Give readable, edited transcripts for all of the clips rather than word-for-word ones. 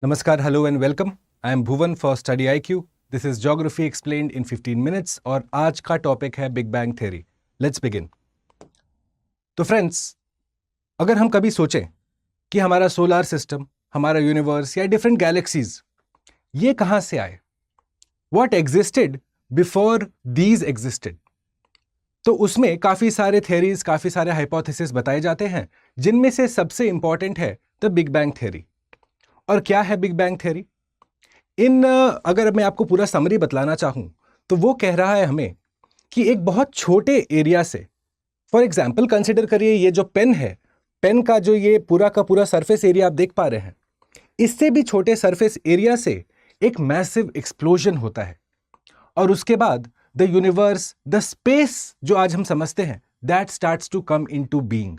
Namaskar, hello and welcome. I am Bhuvan for Study IQ. This is Geography explained in 15 minutes और आज का topic है big bang theory. Let's begin. तो friends, अगर हम कभी सोचें कि हमारा सोलर सिस्टम, हमारा यूनिवर्स या डिफरेंट गैलेक्सीज ये कहाँ से आए, What existed before these existed, तो उसमें काफ़ी सारे थ्योरीज, काफ़ी सारे हाइपोथेसिस बताए जाते हैं, जिनमें से सबसे इंपॉर्टेंट है द बिग बैंग थ्योरी. और क्या है बिग बैंग थ्योरी? अगर मैं आपको पूरा समरी बतलाना चाहूं तो वो कह रहा है हमें कि एक बहुत छोटे एरिया से, फॉर एग्जाम्पल कंसिडर करिए ये जो पेन है, पेन का जो ये पूरा का पूरा सरफेस एरिया आप देख पा रहे हैं, इससे भी छोटे सरफेस एरिया से एक मैसिव एक्सप्लोजन होता है और उसके बाद द यूनिवर्स, द स्पेस जो आज हम समझते हैं, that starts to come into being.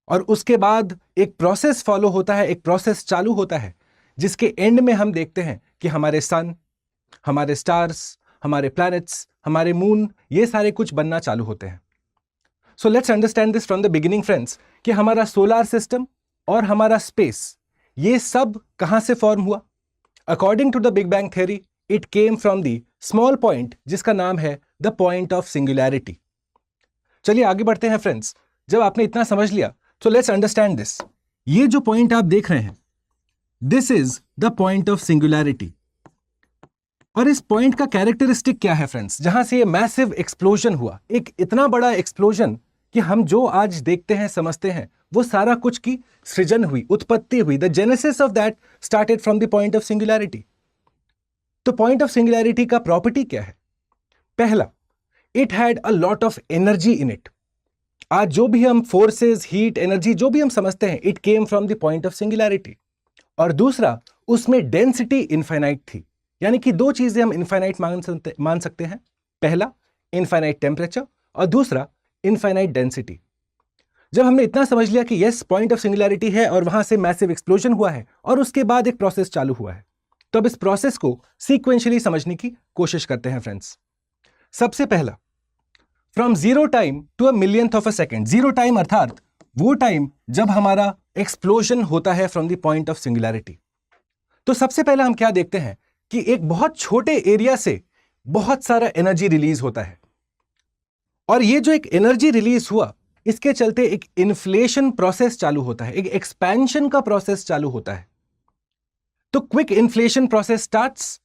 और उसके बाद एक प्रोसेस फॉलो होता है, एक प्रोसेस चालू होता है जिसके एंड में हम देखते हैं कि हमारे सन, हमारे स्टार्स, हमारे प्लैनेट्स, हमारे मून, ये सारे कुछ बनना चालू होते हैं. So let's understand this from the beginning friends, कि हमारा सोलर सिस्टम और हमारा स्पेस ये सब कहां से फॉर्म हुआ. According to the big bang theory it came from the small point जिसका नाम है द पॉइंट ऑफ सिंगुलैरिटी. चलिए आगे बढ़ते हैं फ्रेंड्स. जब आपने इतना समझ लिया तो लेट्स अंडरस्टैंड दिस. ये जो पॉइंट आप देख रहे हैं, this is the point of singularity. और इस पॉइंट का कैरेक्टरिस्टिक क्या है फ्रेंड्स, जहां से ये मैसिव एक्सप्लोजन हुआ, एक इतना बड़ा एक्सप्लोजन कि हम जो आज देखते हैं, समझते हैं, वो सारा कुछ की सृजन हुई, उत्पत्ति हुई. The genesis of that started from the point of singularity. तो पॉइंट ऑफ सिंगुलैरिटी का प्रॉपर्टी क्या है? पहला, it had a lot of energy in it. आज जो भी हम फोर्सेस, हीट, एनर्जी जो भी हम समझते हैं, it came from the point of singularity. और दूसरा, उसमें डेंसिटी इनफाइनाइट थी. यानी कि दो चीजें हम इनफाइनाइट मान सकते हैं. पहला, इनफाइनाइट टेम्परेचर, और दूसरा, इनफाइनाइट डेंसिटी. जब हमने इतना समझ लिया कि यस, पॉइंट ऑफ सिंगुलैरिटी है और वहां से मैसिव एक्सप्लोजन हुआ है और उसके बाद एक प्रोसेस चालू हुआ है, तो अब इस प्रोसेस को सीक्वेंशियली समझने की कोशिश करते हैं फ्रेंड्स. सबसे पहला, from zero time to a millionth of a second. Zero time अर्थात वो टाइम जब हमारा एक्सप्लोजन होता है from the point of singularity. तो सबसे पहले हम क्या देखते हैं कि एक बहुत छोटे एरिया से बहुत सारा एनर्जी रिलीज होता है. और ये जो एक एनर्जी रिलीज हुआ, इसके चलते एक इन्फ्लेशन प्रोसेस चालू होता है, एक एक्सपेंशन का प्रोसेस चालू होता है. तो क्विक इन्फ्लेशन प्रोसेस स्टार्ट्स,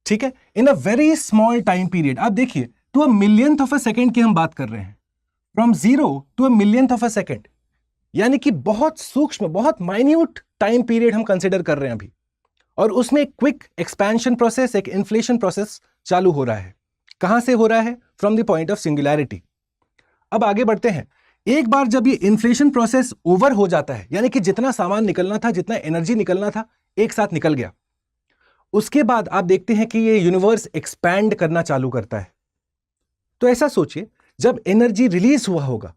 ठीक है, in a very small time period. आप देखिए, to a millionth of a second की हम बात कर रहे हैं. From zero to a millionth of a second, यानी कि बहुत सूक्ष्म, बहुत माइन्यूट टाइम पीरियड हम कंसिडर कर रहे हैं अभी. और उसमें एक क्विक एक्सपेंशन प्रोसेस, एक इन्फ्लेशन प्रोसेस चालू हो रहा है. कहां से हो रहा है? From the point of singularity. अब आगे बढ़ते हैं. एक बार जब ये इन्फ्लेशन प्रोसेस ओवर हो जाता है, यानी कि जितना सामान निकलना था, जितना एनर्जी निकलना था, एक साथ निकल गया, उसके बाद आप देखते हैं कि ये यूनिवर्स एक्सपैंड करना चालू करता है. तो ऐसा सोचिए, जब एनर्जी रिलीज हुआ होगा,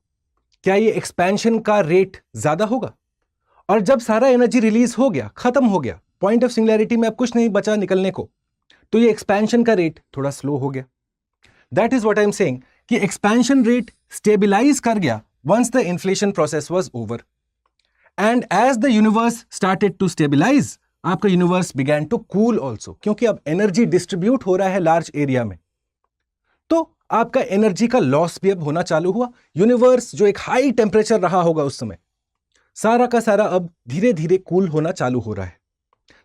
क्या ये एक्सपेंशन का रेट ज्यादा होगा? और जब सारा एनर्जी रिलीज हो गया, खत्म हो गया, पॉइंट ऑफ सिंगुलैरिटी में अब कुछ नहीं बचा निकलने को, तो ये एक्सपेंशन का रेट थोड़ा स्लो हो गया. That is what I am saying कि एक्सपेंशन रेट स्टेबलाइज कर गया once the inflation process was over. And as the universe started to stabilize, आपका universe began to cool also, क्योंकि अब एनर्जी डिस्ट्रीब्यूट हो रहा है लार्ज एरिया में. तो आपका एनर्जी का लॉस भी अब होना चालू हुआ. यूनिवर्स जो एक हाई टेम्परेचर रहा होगा उस समय, सारा का सारा अब धीरे धीरे कूल होना चालू हो रहा है.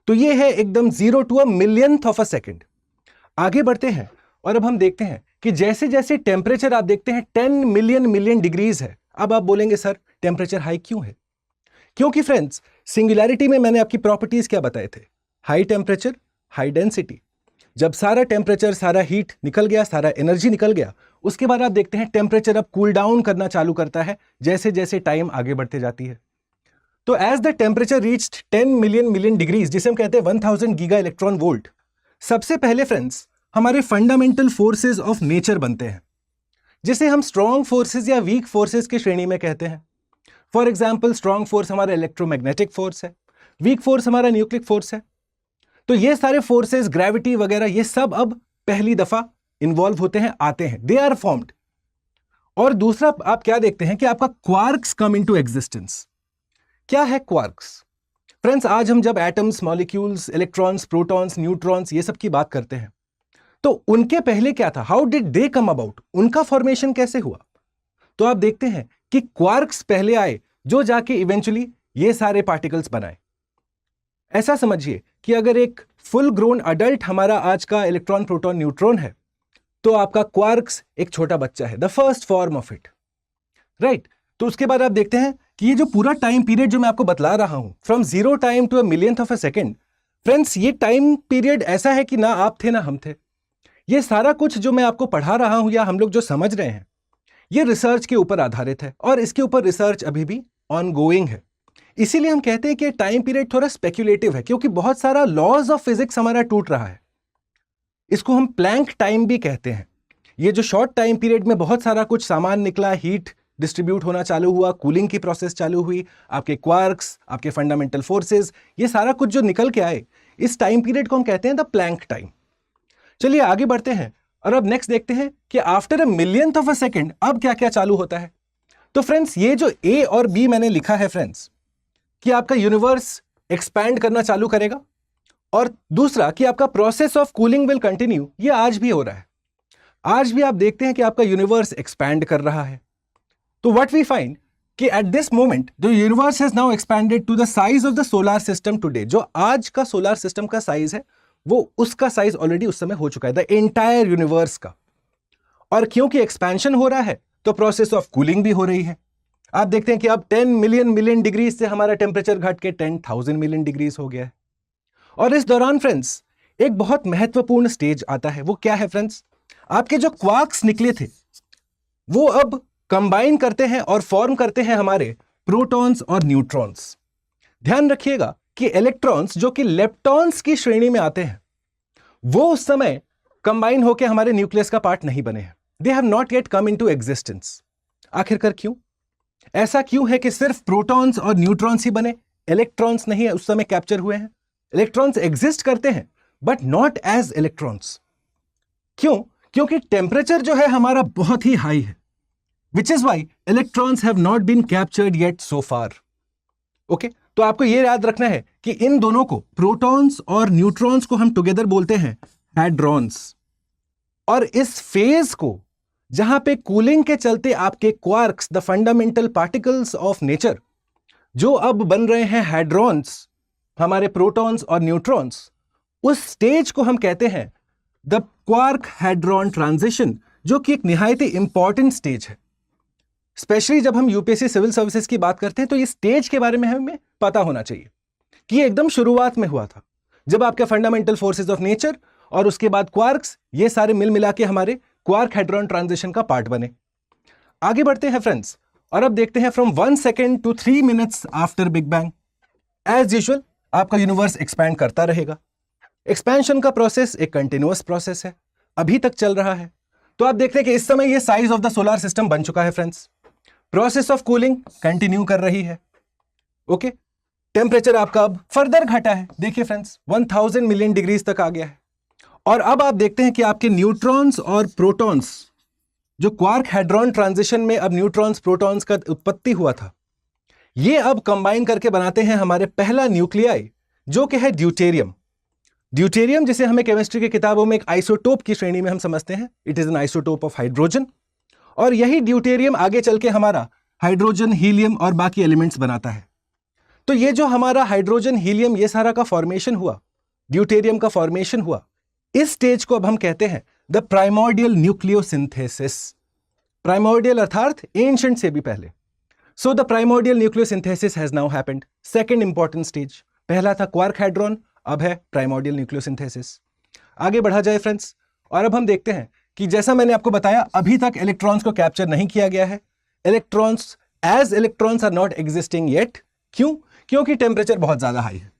तो ये है एकदम zero to a millionth of a second. आगे बढ़ते हैं और अब हम देखते हैं कि जैसे जैसे टेम्परेचर आप देखते हैं 10 मिलियन डिग्रीज है. अब आप बोलेंगे सर टेम्परेचर हाई क्यों है? क्योंकि फ्रेंड्स, सिंगुलैरिटी में मैंने आपकी प्रॉपर्टीज क्या बताए थे? High temperature, high density. जब सारा टेम्परेचर, सारा हीट निकल गया, सारा एनर्जी निकल गया, उसके बाद आप देखते हैं टेम्परेचर अब कूल डाउन करना चालू करता है जैसे जैसे टाइम आगे बढ़ते जाती है. तो as the temperature reached 10 million degrees, जिसे हम कहते हैं 1000 गीगा इलेक्ट्रॉन वोल्ट, सबसे पहले फ्रेंड्स हमारे फंडामेंटल फोर्सेज ऑफ नेचर बनते हैं, जिसे हम स्ट्रॉन्ग फोर्सेज या वीक फोर्सेज की श्रेणी में कहते हैं. फॉर एग्जाम्पल, स्ट्रॉन्ग फोर्स हमारा इलेक्ट्रोमैग्नेटिक फोर्स है, वीक फोर्स हमारा न्यूक्लिक फोर्स है. तो ये सारे फोर्सेस, ग्रेविटी वगैरह, ये सब अब पहली दफा इन्वॉल्व होते हैं, आते हैं, दे आर फॉर्म्ड. और दूसरा आप क्या देखते हैं कि आपका क्वार्क्स कम इनटू एग्जिस्टेंस. क्या है क्वार्क्स? फ्रेंड्स, आज हम जब atoms, molecules, electrons, protons, neutrons ये सब की बात करते हैं, तो उनके पहले क्या था? How did they come about? उनका फॉर्मेशन कैसे हुआ? तो आप देखते हैं कि क्वार्क्स पहले आए, जो जाके इवेंचुअली ये सारे पार्टिकल्स बनाए। ऐसा समझिए कि अगर एक फुल ग्रोन अडल्ट हमारा आज का इलेक्ट्रॉन, प्रोटॉन, न्यूट्रॉन है, तो आपका क्वार्क्स एक छोटा बच्चा है, the first form of it, right? तो उसके बाद आप देखते हैं कि ये जो पूरा टाइम पीरियड जो मैं आपको बतला रहा हूं, from 0 time to a millionth of a second, friends, ये टाइम पीरियड ऐसा है कि ना आप थे ना हम थे। ये सारा कुछ जो मैं आपको पढ़ा रहा हूं या हम लोग जो समझ रहे हैं, ये रिसर्च के ऊपर आधारित है और इसके ऊपर रिसर्च अभी भी ऑनगोइंग है। इसीलिए हम कहते हैं कि टाइम पीरियड थोड़ा स्पेक्युलेटिव है, क्योंकि बहुत सारा लॉज ऑफ फिजिक्स हमारा टूट रहा है। इसको हम प्लैंक टाइम भी कहते हैं। ये जो शॉर्ट टाइम पीरियड में बहुत सारा कुछ सामान निकला, हीट डिस्ट्रीब्यूट होना चालू हुआ, कूलिंग की प्रोसेस चालू हुई, आपके क्वार्क्स, आपके फंडामेंटल फोर्सेस, ये सारा कुछ जो निकल के आए, इस टाइम पीरियड को हम कहते हैं द प्लैंक टाइम। चलिए आगे बढ़ते हैं और अब नेक्स्ट देखते हैं कि after a millionth of a second अब क्या क्या चालू होता है। तो फ्रेंड्स, ये जो ए और बी मैंने लिखा है फ्रेंड्स, कि आपका यूनिवर्स एक्सपैंड करना चालू करेगा, और दूसरा कि आपका process of cooling will continue, ये आज भी हो रहा है। आज भी आप देखते हैं कि आपका यूनिवर्स एक्सपैंड कर रहा है। तो व्हाट वी फाइंड कि at this moment the universe has now expanded to the size of the solar system today. जो आज का सोलर सिस्टम का साइज है, वो उसका साइज ऑलरेडी उस समय हो चुका है, द एंटायर यूनिवर्स का। और क्योंकि एक्सपेंशन हो रहा है, तो प्रोसेस ऑफ कूलिंग भी हो रही है। आप देखते हैं कि अब 10 मिलियन डिग्रीज से हमारा टेम्परेचर घट के 10,000 मिलियन डिग्रीज हो गया है। और इस दौरान फ्रेंड्स, एक बहुत महत्वपूर्ण स्टेज आता है। वो क्या है फ्रेंड्स? आपके जो क्वार्क्स निकले थे, वो अब कंबाइन करते हैं और फॉर्म करते हैं हमारे प्रोटॉन्स और न्यूट्रॉन्स। ध्यान रखिएगा कि इलेक्ट्रॉन्स जो कि लेप्टॉन्स की श्रेणी में आते हैं, वो उस समय कंबाइन होकर हमारे न्यूक्लियस का पार्ट नहीं बने हैं। They have not yet come into existence. आखिरकार क्यों? ऐसा क्यों है कि सिर्फ प्रोटॉन्स और न्यूट्रॉन्स ही बने, इलेक्ट्रॉन्स नहीं उस समय कैप्चर हुए हैं? इलेक्ट्रॉन्स एग्जिस्ट करते हैं बट नॉट एज इलेक्ट्रॉन्स। क्यों? क्योंकि टेम्परेचर जो है हमारा बहुत ही हाई है, which is why electrons have not been captured yet so far. Okay, तो आपको यह याद रखना है कि इन दोनों को, प्रोटॉन्स और न्यूट्रॉन्स को, हम टुगेदर बोलते हैं हैड्रॉन्स। और इस फेज को, जहां पे कूलिंग के चलते आपके quarks, the fundamental particles of nature, जो अब बन रहे हैं हैड्रॉन्स, हमारे प्रोटॉन्स और न्यूट्रॉन्स, उस स्टेज को हम कहते हैं द क्वार्क हैड्रॉन ट्रांजिशन, जो कि एक निहायत ही इंपॉर्टेंट स्टेज है। स्पेशली जब हम यूपीएससी सिविल सर्विसेज की बात करते हैं, तो इस स्टेज के बारे में हमें पता होना चाहिए कि ये एकदम शुरुआत में हुआ था, जब आपके फंडामेंटल फोर्सेज ऑफ नेचर और उसके बाद क्वार्क्स, ये सारे मिल मिला के हमारे क्वार्क हैड्रॉन ट्रांजिशन का पार्ट बने। आगे बढ़ते हैं फ्रेंड्स, और अब देखते हैं from 1 second to 3 minutes after big bang. As usual आपका यूनिवर्स एक्सपैंड करता रहेगा। एक्सपेंशन का प्रोसेस एक कंटिन्यूअस प्रोसेस है, अभी तक चल रहा है। तो आप देखते हैं कि इस समय ये size of the solar system बन चुका है friends. Process of cooling continue कर रही है। ओके, टेम्परेचर आपका अब फर्दर घटा है। देखिए फ्रेंड्स, 1000 मिलियन डिग्रीज तक आ गया है। और अब आप देखते हैं कि आपके न्यूट्रॉन्स और प्रोटॉन्स, जो क्वार्क हैड्रॉन ट्रांजिशन में अब न्यूट्रॉन्स प्रोटॉन्स का उत्पत्ति हुआ था, ये अब कंबाइन करके बनाते हैं हमारे पहला न्यूक्लियाई, जो कि है ड्यूटेरियम। ड्यूटेरियम, जिसे हमें केमिस्ट्री की किताबों में एक आइसोटोप की श्रेणी में हम समझते हैं, it is an isotope of hydrogen. और यही ड्यूटेरियम आगे चल के हमारा हाइड्रोजन, हीलियम और बाकी एलिमेंट्स बनाता है। तो ये जो हमारा हाइड्रोजन, हीलियम, ये सारा का फॉर्मेशन हुआ, ड्यूटेरियम का फॉर्मेशन हुआ, इस स्टेज को अब हम कहते हैं द प्राइमोर्डियल न्यूक्लियोसिंथेसिस। प्राइमोर्डियल अर्थात एंशिएंट से भी पहले। So the primordial nucleosynthesis has now happened. Second important stage, पहला था क्वार्क हैड्रॉन, अब है प्राइमोर्डियल न्यूक्लियोसिंथेसिस। आगे बढ़ा जाए फ्रेंड्स, और अब हम देखते हैं कि जैसा मैंने आपको बताया, अभी तक इलेक्ट्रॉन्स को कैप्चर नहीं किया गया है। Electrons as electrons are not existing yet. क्यों? क्योंकि टेम्परेचर बहुत ज्यादा हाई है।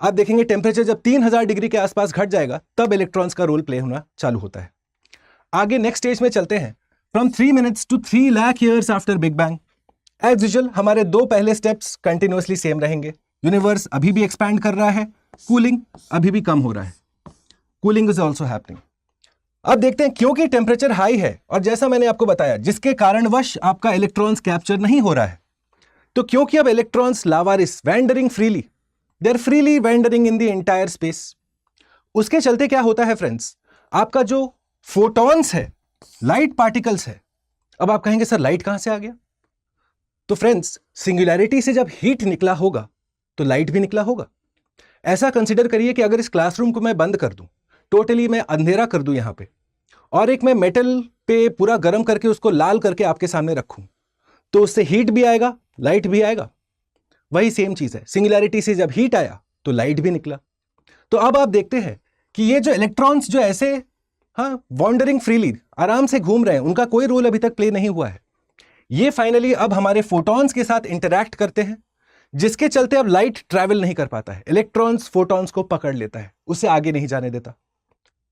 आप देखेंगे टेम्परेचर जब 3000 डिग्री के आसपास घट जाएगा, तब इलेक्ट्रॉन्स का रोल प्ले होना चालू होता है। आगे नेक्स्ट स्टेज में चलते हैं, from 3 minutes to 3 lakh years after big bang. As usual हमारे दो पहले स्टेप्स कंटिन्यूअसली सेम रहेंगे। यूनिवर्स अभी भी एक्सपैंड कर रहा है, कूलिंग अभी भी कम हो रहा है, कूलिंग इज ऑल्सो हैपनिंग। अब देखते हैं, क्योंकि टेम्परेचर हाई है और जैसा मैंने आपको बताया, जिसके कारणवश आपका इलेक्ट्रॉन्स कैप्चर नहीं हो रहा है, तो क्योंकि अब इलेक्ट्रॉन्स लावारिस, wandering freely, they are freely wandering in the entire space. उसके चलते क्या होता है फ्रेंड्स, आपका जो फोटॉन्स है, लाइट पार्टिकल्स है। अब आप कहेंगे सर लाइट कहां से आ गया? तो फ्रेंड्स, सिंगुलैरिटी से जब हीट निकला होगा तो लाइट भी निकला होगा। ऐसा कंसिडर करिए कि अगर इस क्लासरूम को मैं बंद कर दूं, टोटली मैं अंधेरा कर दूं यहां पे, और एक मैं मेटल पे पूरा गर्म करके उसको लाल करके आपके सामने रखूं, तो उससे हीट भी आएगा, लाइट भी आएगा। वही सेम चीज है, सिंगुलैरिटी से जब हीट आया तो लाइट भी निकला। तो अब आप देखते हैं कि ये जो इलेक्ट्रॉन्स जो ऐसे वॉन्डरिंग फ्रीली आराम से घूम रहे हैं, उनका कोई रोल अभी तक प्ले नहीं हुआ है। ये फाइनली अब हमारे फोटॉन्स के साथ इंटरैक्ट करते हैं, जिसके चलते अब लाइट ट्रैवल नहीं कर पाता है। इलेक्ट्रॉन्स फोटॉन्स को पकड़ लेता है, उसे आगे नहीं जाने देता।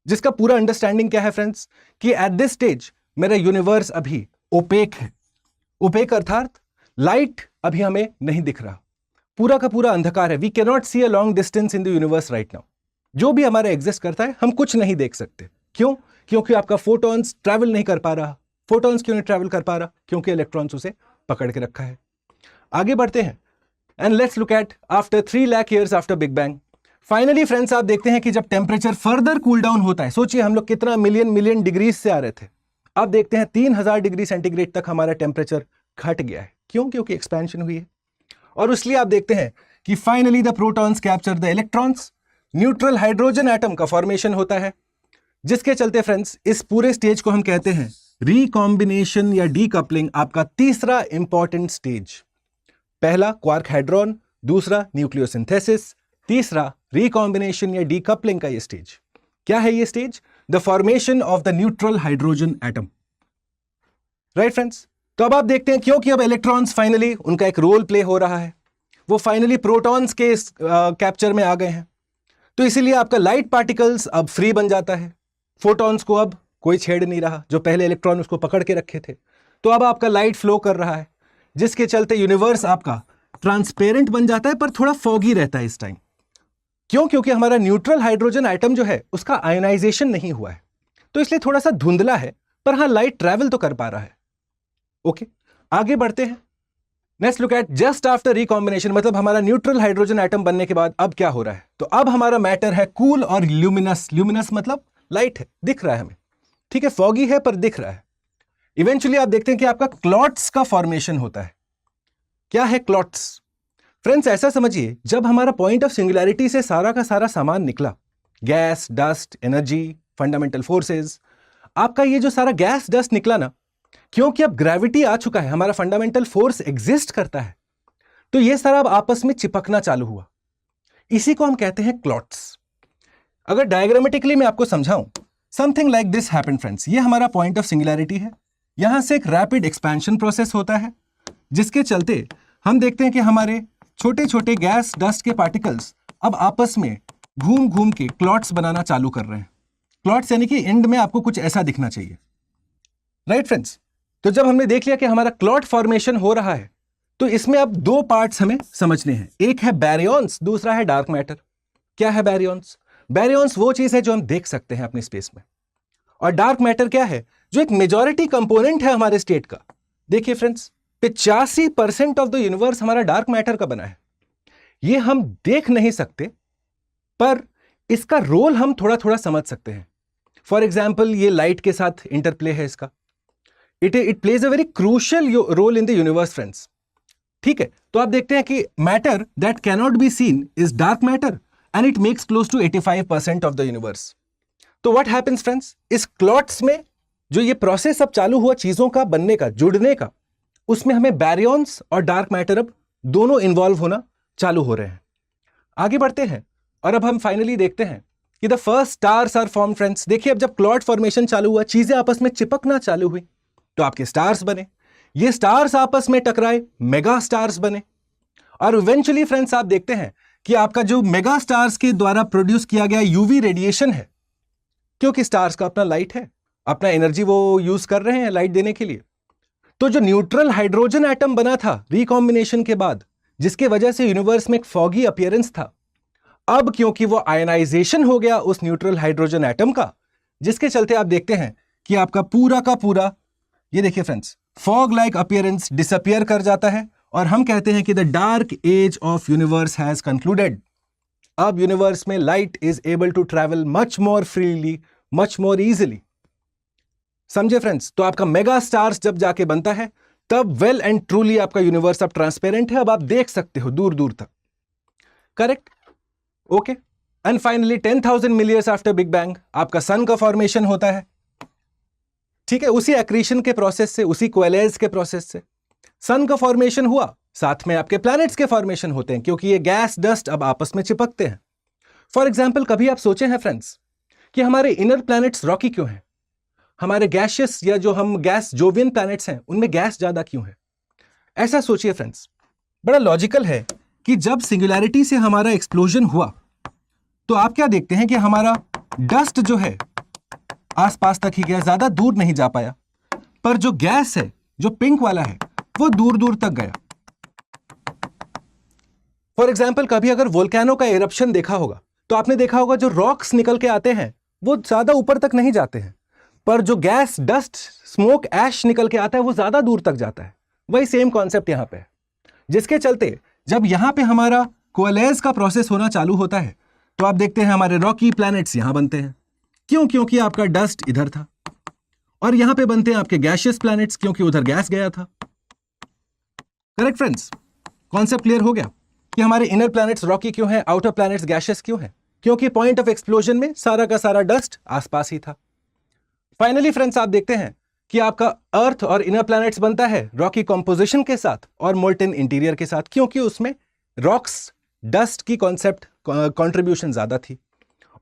जिसका पूरा अंडरस्टैंडिंग क्या है फ्रेंड्स, कि एट दिस स्टेज मेरा यूनिवर्स अभी ओपेक है। ओपेक अर्थात लाइट अभी हमें नहीं दिख रहा, पूरा का पूरा अंधकार है। We can not see a long distance in the universe right now. जो भी हमारा एग्जिस्ट करता है हम कुछ नहीं देख सकते। क्यों? क्योंकि आपका फोटॉन्स ट्रैवल नहीं कर पा रहा। फोटॉन्स क्यों नहीं ट्रैवल कर पा रहा? क्योंकि इलेक्ट्रॉन्स उसे पकड़ के रखा है। आगे बढ़ते हैं and let's look at after 3 lakh years after big bang. Finally friends, आप देखते हैं कि जब टेम्परेचर फर्दर कूल डाउन होता है, सोचिए हम लोग कितना मिलियन डिग्रीज से आ रहे थे, अब देखते हैं 3000 डिग्री सेंटीग्रेड तक हमारा टेम्परेचर घट गया है। क्यों? क्योंकि एक्सपेंशन हुई है। और इसलिए आप देखते हैं कि finally the protons capture the electrons, neutral hydrogen atom का फॉर्मेशन होता है, जिसके चलते फ्रेंड्स इस पूरे स्टेज को हम कहते हैं रिकॉम्बिनेशन या डीकपलिंग, आपका तीसरा इंपॉर्टेंट स्टेज। पहला क्वार्क हाइड्रॉन, दूसरा न्यूक्लियोसिंथेसिस, तीसरा रिकॉम्बिनेशन या डीकपलिंग का ये स्टेज। क्या है ये stage? The formation of the neutral hydrogen atom. Right friends, तो अब आप देखते हैं क्योंकि अब इलेक्ट्रॉन्स फाइनली उनका एक रोल प्ले हो रहा है, वो फाइनली प्रोटॉन्स के कैप्चर में आ गए हैं, तो इसीलिए आपका लाइट पार्टिकल्स अब फ्री बन जाता है। फोटॉन्स को अब कोई छेड़ नहीं रहा, जो पहले इलेक्ट्रॉन उसको पकड़ के रखे थे। तो अब आपका लाइट फ्लो कर रहा है, जिसके चलते यूनिवर्स आपका ट्रांसपेरेंट बन जाता है, पर थोड़ा फॉगी रहता है इस टाइम। क्यों? क्योंकि हमारा न्यूट्रल हाइड्रोजन एटम जो है उसका आयोनाइजेशन नहीं हुआ है, तो इसलिए थोड़ा सा धुंधला है, पर हाँ लाइट ट्रैवल तो कर पा रहा है। ओके, आगे बढ़ते हैं। Next look at just after recombination, मतलब हमारा न्यूट्रल हाइड्रोजन एटम बनने के बाद अब क्या हो रहा है? तो अब हमारा मैटर है कूल और ल्यूमिनस। ल्यूमिनस मतलब लाइट है, दिख रहा है हमें, ठीक है, फॉगी है पर दिख रहा है। इवेंचुअली आप देखते हैं कि आपका क्लॉट्स का फॉर्मेशन होता है। क्या है क्लॉट्स? फ्रेंड्स ऐसा समझिए, जब हमारा पॉइंट ऑफ सिंगुलैरिटी से सारा का सारा सामान निकला, gas, dust, energy, fundamental forces, आपका ये जो सारा गैस डस्ट निकला ना, क्योंकि अब ग्रेविटी आ चुका है, हमारा फंडामेंटल फोर्स एग्जिस्ट करता है, तो ये सारा अब आपस में चिपकना चालू हुआ। इसी को हम कहते हैं क्लॉट्स। अगर डायग्रामेटिकली मैं आपको समझाऊं, something like this happened friends. ये हमारा पॉइंट ऑफ सिंगुलैरिटी है, यहां से एक रैपिड एक्सपेंशन प्रोसेस होता है, जिसके चलते हम देखते हैं कि हमारे छोटे छोटे गैस डस्ट के पार्टिकल्स अब आपस में घूम घूम के क्लॉट्स बनाना चालू कर रहे हैं। क्लॉट्स यानी कि एंड में आपको कुछ ऐसा दिखना चाहिए। राइट फ्रेंड्स, तो जब हमने देख लिया कि हमारा क्लॉट फॉर्मेशन हो रहा है, तो इसमें अब 2 पार्ट्स हमें समझने हैं। एक है बैरियॉन्स, दूसरा है डार्क मैटर। क्या है बैरियॉन्स? बैरियॉन्स वो चीज है जो हम देख सकते हैं अपने स्पेस में, और डार्क मैटर क्या है? जो एक मेजॉरिटी कंपोनेंट है हमारे स्टेट का। देखिए फ्रेंड्स, 85% ऑफ द यूनिवर्स हमारा डार्क मैटर का बना है। ये हम देख नहीं सकते, पर इसका रोल हम थोड़ा थोड़ा समझ सकते हैं। फॉर एग्जाम्पल, ये लाइट के साथ इंटरप्ले है इसका। It plays a very crucial role in the universe friends. ठीक है, तो आप देखते हैं कि matter that cannot be seen is dark matter and it makes close to 85% of the universe. तो व्हाट हैपेंस फ्रेंड्स, इस क्लॉट्स में जो ये प्रोसेस अब चालू हुआ चीजों का बनने का, जुड़ने का, उसमें हमें बैरियॉन्स और डार्क मैटर अब दोनों इन्वॉल्व होना चालू हो रहे हैं। आगे बढ़ते हैं और अब हम फाइनली देखते हैं कि the first stars are form friends. देखिए, अब जब क्लॉट फॉर्मेशन चालू हुआ, चीजें आपस में चिपकना चालू हुई, तो आपके स्टार्स बने। ये स्टार्स आपस में टकराए, मेगा स्टार्स बने, और इवेंचुअली फ्रेंड्स आप देखते हैं कि आपका जो मेगा स्टार्स के द्वारा प्रोड्यूस किया गया यूवी रेडिएशन है, क्योंकि स्टार्स का अपना लाइट है, अपना एनर्जी वो यूज कर रहे हैं लाइट देने के लिए। तो जो न्यूट्रल हाइड्रोजन एटम बना था रिकॉम्बिनेशन के बाद, जिसके वजह से यूनिवर्स में एक फॉगी अपीयरेंस था, अब क्योंकि वो आयनाइजेशन हो गया उस न्यूट्रल हाइड्रोजन एटम का, जिसके चलते आप देखते हैं कि आपका पूरा का पूरा, ये देखिए friends, fog like appearance disappear कर जाता है, और हम कहते हैं कि the dark age of universe has concluded. अब यूनिवर्स में light is able to travel much more freely, much more easily. समझे फ्रेंड्स? तो आपका मेगा स्टार्स जब जाके बनता है तब वेल एंड ट्रूली आपका यूनिवर्स अब ट्रांसपेरेंट है, अब आप देख सकते हो दूर दूर तक। Correct? Okay. And finally 10,000 million years after big bang आपका सन का फॉर्मेशन होता है। ठीक है, उसी एक्रीशन के प्रोसेस से, उसी कोएलेज के प्रोसेस से सन का फॉर्मेशन हुआ, साथ में आपके प्लैनेट्स के फॉर्मेशन होते हैं, क्योंकि ये गैस डस्ट अब आपस में चिपकते हैं। फॉर एग्जाम्पल, कभी आप सोचे हैं फ्रेंड्स कि हमारे इनर प्लैनेट्स रॉकी क्यों हैं? हमारे गैशियस या जो हम गैस जोवियन प्लैनेट्स हैं उनमें गैस ज्यादा क्यों है? ऐसा सोचिए फ्रेंड्स, बड़ा लॉजिकल है कि जब सिंगुलैरिटी से हमारा एक्सप्लोजन हुआ तो आप क्या देखते हैं कि हमारा डस्ट जो है आसपास तक ही गया, ज्यादा दूर नहीं जा पाया, पर जो गैस है, जो पिंक वाला है, वो दूर दूर तक गया। फॉर एग्जाम्पल, कभी अगर वोल्केनो का एरप्शन देखा होगा तो आपने देखा होगा जो रॉक्स निकल के आते हैं वो ज्यादा ऊपर तक नहीं जाते हैं, पर जो गैस डस्ट स्मोक ऐश निकल के आता है वो ज्यादा दूर तक जाता है। वही सेम कॉन्सेप्ट यहां पे है, जिसके चलते जब यहां पे हमारा कोएलेज का प्रोसेस होना चालू होता है तो आप देखते हैं हमारे रॉकी प्लैनेट्स यहां बनते हैं। क्यों? क्योंकि आपका डस्ट इधर था, और यहां पे बनते हैं आपके गैशियस प्लैनेट्स क्योंकि उधर गैस गया था। Correct friends? कॉन्सेप्ट क्लियर हो गया कि हमारे इनर प्लैनेट्स रॉकी क्यों हैं, आउटर प्लैनेट्स गैशियस क्यों हैं? क्योंकि पॉइंट ऑफ एक्सप्लोजन में सारा का सारा डस्ट आसपास ही था। फाइनली फ्रेंड्स, आप देखते हैं कि आपका अर्थ और इनर प्लैनेट्स बनता है रॉकी कॉम्पोजिशन के साथ और मोल्टेन इंटीरियर के साथ, क्योंकि उसमें रॉक्स डस्ट की कॉन्सेप्ट कंट्रीब्यूशन ज्यादा थी,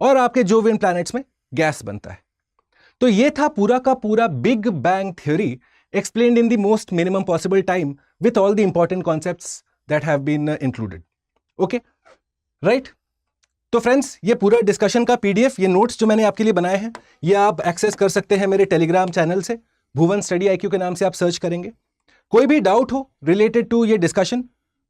और आपके जोवियन प्लैनेट्स में गैस बनता है। तो ये था पूरा का पूरा big bang theory explained in the most minimum possible time with all the important concepts that have been included. Okay, right? तो फ्रेंड्स, ये पूरा डिस्कशन का पीडीएफ, ये नोट्स जो मैंने आपके लिए बनाए हैं, ये आप एक्सेस कर सकते हैं मेरे टेलीग्राम चैनल से, भुवन स्टडी IQ के नाम से आप सर्च करेंगे। कोई भी डाउट हो रिलेटेड टू ये डिस्कशन,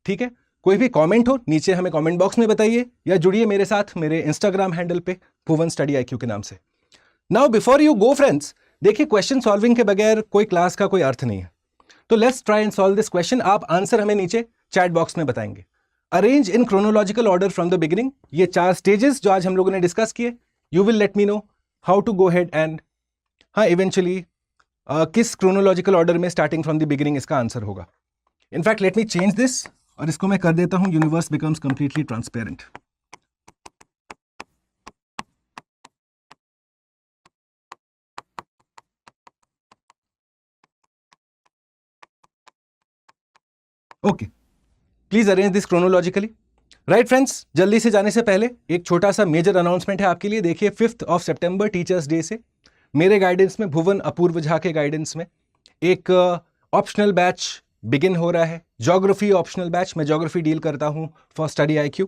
ठीक है, कोई भी कमेंट हो नीचे हमें कमेंट बॉक्स में बताइए, या जुड़िए मेरे साथ मेरे इंस्टाग्राम हैंडल पे भुवन स्टडी IQ के नाम से। Now before you go friends, देखिए क्वेश्चन सॉल्विंग के बगैर कोई क्लास का कोई अर्थ नहीं है, तो let's try and solve this question. आप आंसर हमें नीचे चैट बॉक्स में बताएंगे। Arrange in chronological order from the beginning, ये 4 स्टेजेस जो आज हम लोगों ने डिस्कस किए, you will let me know how to go head and हाँ इवेंचुअली किस क्रोनोलॉजिकल ऑर्डर में स्टार्टिंग फ्रॉम द बिगिनिंग इसका आंसर होगा। In fact let me change this, और इसको मैं कर देता हूं universe becomes completely transparent. Okay, please arrange this chronologically. Right friends, जल्दी से जाने से पहले एक छोटा सा मेजर अनाउंसमेंट है आपके लिए। देखिए 5 सितंबर टीचर्स डे से मेरे गाइडेंस में, भुवन अपूर्व झा के गाइडेंस में, एक ऑप्शनल बैच बिगिन हो रहा है, ज्योग्राफी ऑप्शनल बैच। मैं ज्योग्राफी डील करता हूं for study IQ।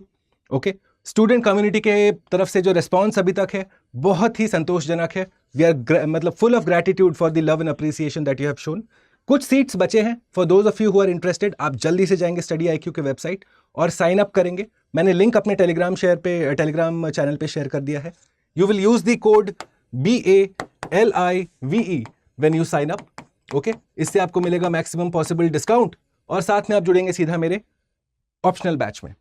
Okay, student community के तरफ से जो रिस्पॉन्स अभी तक है बहुत ही संतोषजनक है। वी आर मतलब full of gratitude for the love and appreciation that you have shown. कुछ सीट्स बचे हैं for those of you who are interested. आप जल्दी से जाएंगे स्टडी IQ के वेबसाइट और साइन अप करेंगे। मैंने लिंक अपने टेलीग्राम चैनल पे शेयर कर दिया है। You will use the code BALIVE when you sign up. Okay, इससे आपको मिलेगा मैक्सिमम पॉसिबल डिस्काउंट, और साथ में आप जुड़ेंगे सीधा मेरे ऑप्शनल बैच में।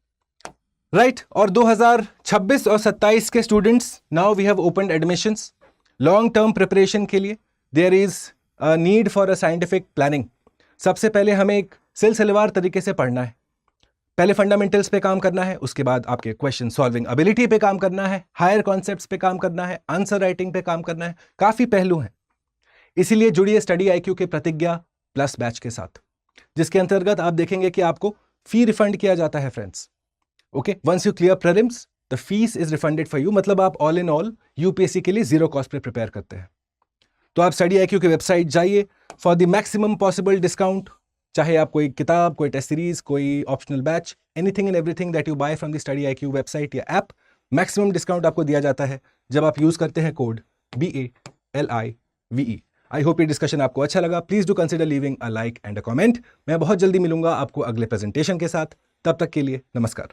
राइट, और 2026 और 27 के students, now we have opened admissions long term preparation के लिए। There is need for a scientific planning. सबसे पहले हमें एक सिलसिलेवार तरीके से पढ़ना है। पहले फंडामेंटल्स पे काम करना है, उसके बाद आपके क्वेश्चन सॉल्विंग एबिलिटी पे काम करना है, हायर कॉन्सेप्ट्स पे काम करना है, आंसर राइटिंग पे काम करना है। काफी पहलू हैं, इसीलिए जुड़िए स्टडी IQ के प्रतिज्ञा प्लस बैच के साथ, जिसके अंतर्गत आप देखेंगे कि आपको फी रिफंड किया जाता है friends. Okay, once you clear prelims the fees is refunded for you, मतलब आप ऑल इन ऑल UPSC के लिए 0 कॉस्ट पे प्रिपेयर करते हैं। तो आप स्टडी IQ की वेबसाइट जाइए for the maximum possible discount. चाहे आप कोई किताब, कोई टेस्ट सीरीज, कोई optional batch, anything and everything that you buy from the study IQ website या ऐप, मैक्सिमम डिस्काउंट आपको दिया जाता है जब आप यूज करते हैं कोड BALIVE। आई होप ये डिस्कशन आपको अच्छा लगा। Please do consider leaving a like and a comment. मैं बहुत जल्दी मिलूंगा आपको अगले प्रेजेंटेशन के साथ। तब तक के लिए नमस्कार।